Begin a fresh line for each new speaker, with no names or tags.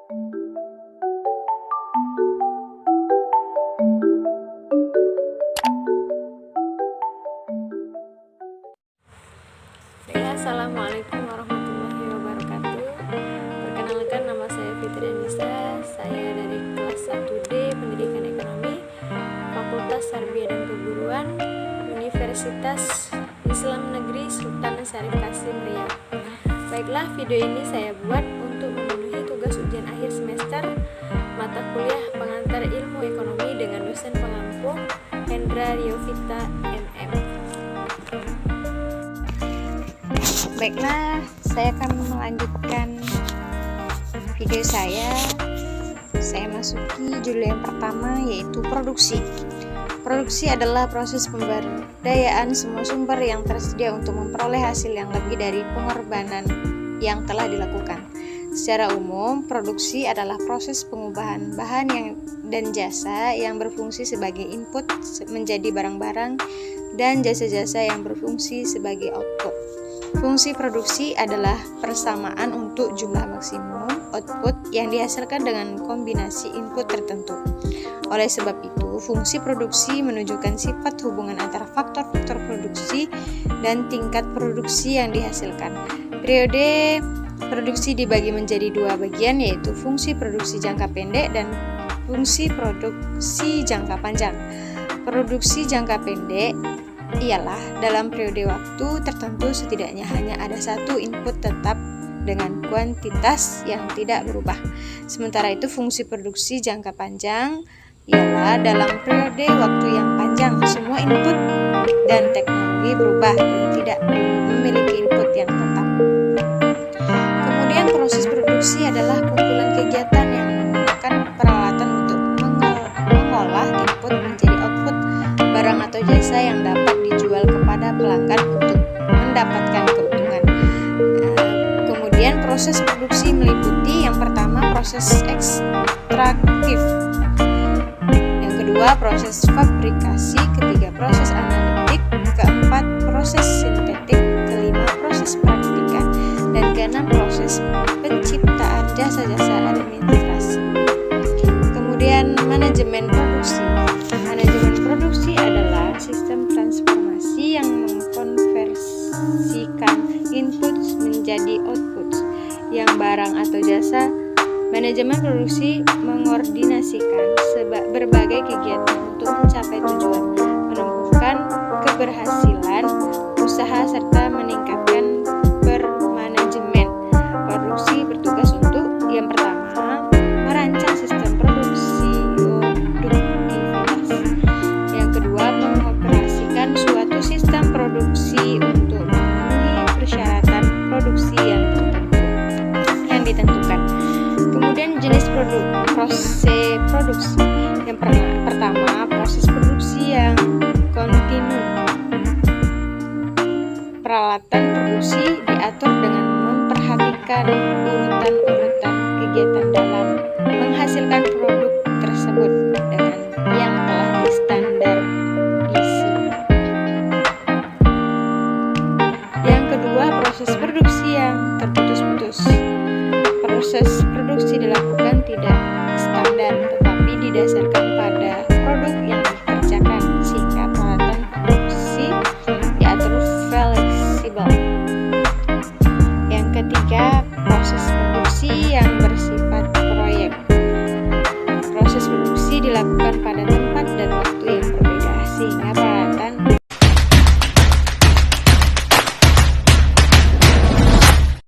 Assalamualaikum warahmatullahi wabarakatuh. Perkenalkan, nama saya Fitri Anissa. Saya dari kelas 1D Pendidikan Ekonomi, Fakultas Tarbiyah dan Keguruan, Universitas Islam Negeri Sultan Syarif Kasim Riau. Baiklah, video ini saya buat untuk memenuhi tugas ujian akhir semester mata kuliah pengantar ilmu ekonomi dengan dosen pengampu Hendra Riovita MM.
Baiklah, saya akan melanjutkan video saya. Saya masuki judul yang pertama, yaitu produksi. Produksi adalah proses pemberdayaan semua sumber yang tersedia untuk memperoleh hasil yang lebih dari pengorbanan yang telah dilakukan. Secara umum, produksi adalah proses pengubahan bahan dan jasa yang berfungsi sebagai input menjadi barang-barang dan jasa-jasa yang berfungsi sebagai output. Fungsi produksi adalah persamaan untuk jumlah maksimum output yang dihasilkan dengan kombinasi input tertentu. Oleh sebab itu, fungsi produksi menunjukkan sifat hubungan antara faktor-faktor produksi dan tingkat produksi yang dihasilkan. Periode produksi dibagi menjadi dua bagian, yaitu fungsi produksi jangka pendek dan fungsi produksi jangka panjang. Produksi jangka pendek ialah dalam periode waktu tertentu setidaknya hanya ada satu input tetap dengan kuantitas yang tidak berubah. Sementara itu, fungsi produksi jangka panjang ialah dalam periode waktu yang panjang semua input dan teknologi berubah dan tidak memiliki input yang tetap. Kemudian, proses produksi adalah kumpulan kegiatan yang menggunakan peralatan untuk mengolah input menjadi output barang atau jasa yang dapat dijual kepada pelanggan untuk mendapatkan keuntungan. Kemudian proses produksi meliputi yang pertama proses ekstraktif, yang kedua proses fabrikasi, ketiga proses analitik, keempat proses sintetik, kelima proses praktikan, dan keenam proses penciptaan jasa-jasa administrasi. Kemudian manajemen produksi. Manajemen produksi adalah sistem transformasi yang mengkonversikan input menjadi output yang barang atau jasa. Manajemen produksi mengordinasikan berbagai kegiatan untuk mencapai tujuan, menumbuhkan keberhasilan usaha serta meningkatkan bermanajemen. Produksi bertugas untuk yang pertama merancang sistem produksi produktivitas. Yang kedua, mengoperasikan suatu sistem produksi untuk memenuhi persyaratan produksi yang ditentukan. Kemudian jenis proses produksi. Yang pertama, proses produksi yang kontinu. Peralatan produksi diatur dengan memperhatikan urutan-urutan kegiatan dalam menghasilkan produk tersebut dengan yang telah distandarisasi. Yang kedua, proses produksi yang terputus-putus. Proses produksi dilakukan tidak standar tetapi didasarkan pada produk yang